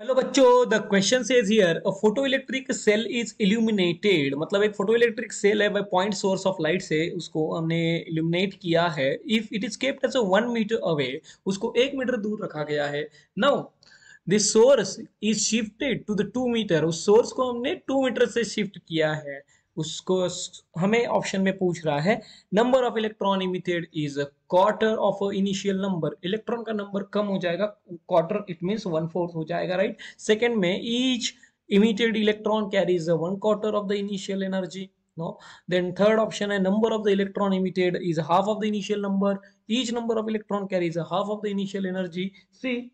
Hello बच्चों, the question says here a photo electric cell is illuminated. मतलब एक photo electric cell है, by point source of light से उसको हमने इल्यूमिनेट किया है। If it is kept as a 1 metre away, उसको 1 मीटर दूर रखा गया है। Now this source is shifted to the 2 metre. उस सोर्स को हमने 2 मीटर से शिफ्ट किया है। उसको हमें ऑप्शन में पूछ रहा है number of electron emitted is quarter of initial number. Electron का नंबर कम हो जाएगा, क्वार्टर इट मींस 1/4 हो जाएगा, राइट। सेकंड में each emitted electron carries 1/4 of the initial energy. No, then third option है number of the electron emitted is half of the initial number. Each number of electron carries half of the initial energy. See,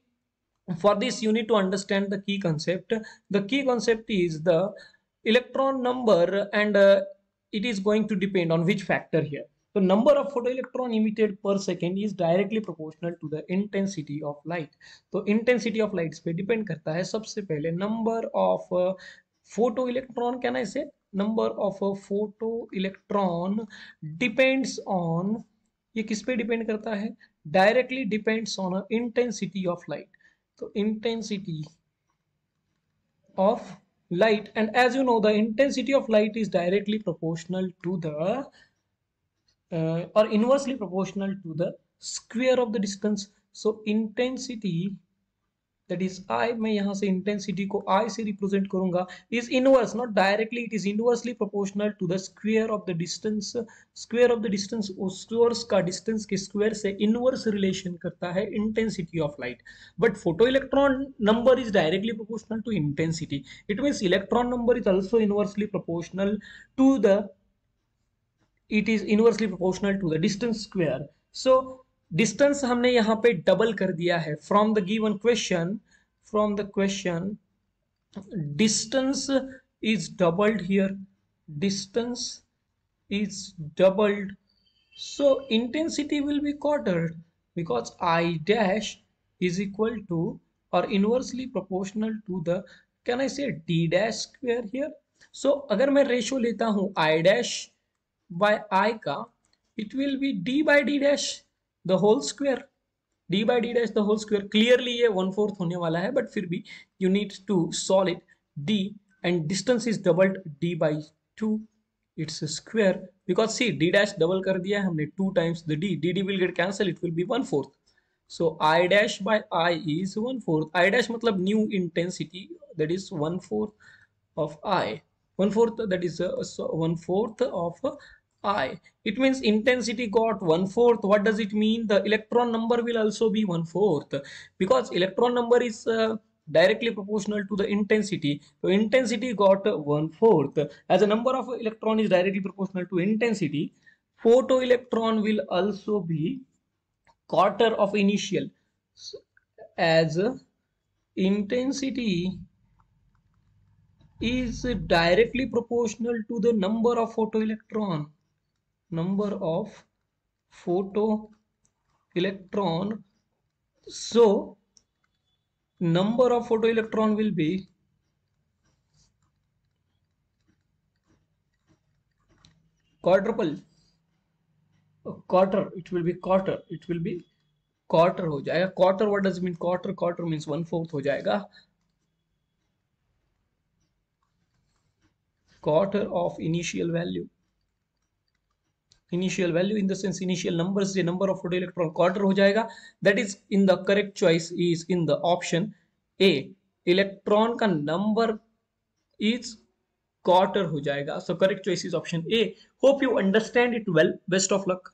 for this you need to understand the key concept. The key concept is the electron number, and it is going to depend on which factor here. The number of photoelectron emitted per second is directly proportional to the intensity of light. तो intensity of light पे depend करता है सबसे पहले number of photo electron, can I say number of photo electron depends on, ये किस पे depend करता है? Directly depends on intensity of light. तो intensity of light, and as you know the intensity of light is directly proportional to the or inversely proportional to the square of the distance. So intensity, that is I, मैं यहाँ से intensity को I से represent करूंगा, is inverse, not directly, it is inversely proportional to the square of the distance. Square of the distance, उस source का distance के square से इनवर्स रिलेशन करता है intensity of light. But photo electron number is directly proportional to intensity. It means electron number is also inversely proportional to the, it is inversely proportional to the distance square. So distance हमने यहाँ पे double कर दिया है from the given question. From the question distance is doubled here, distance is doubled, so intensity will be quartered because I dash is equal to or inversely proportional to the, can I say d dash square here. So अगर मैं ratio लेता हूं I dash by I का, it will be d by d dash the whole square, d by d dash the whole square। Clearly ये 1/4 होने वाला है, but फिर भी you need to solve it। d and distance is doubled, d by 2, it's a square because see d dash double कर दिया है हमने, 2 times the d, d will get cancel, it will be 1/4। so I dash by I is 1/4। I dash मतलब new intensity, that is 1/4 of I, 1/4, that is 1/4 of I. It means intensity got 1/4. What does it mean? The electron number will also be 1/4 because electron number is directly proportional to the intensity. So intensity got 1/4. As a number of electron is directly proportional to intensity, photoelectron will also be quarter of initial. So, as intensity is directly proportional to the number of photoelectron, number of photoelectron, so number of photoelectron will be quadruple, quarter, it will be quarter, it will be quarter हो जाएगा। quarter, what does it mean quarter? quarter means 1/4 हो जाएगा, quarter of initial value। initial value in the sense initial numbers, the number of photoelectron quarter हो जाएगा। that is in the correct choice is in the option A, electron का number is quarter हो जाएगा। so correct choice is option A। hope you understand it well, best of luck।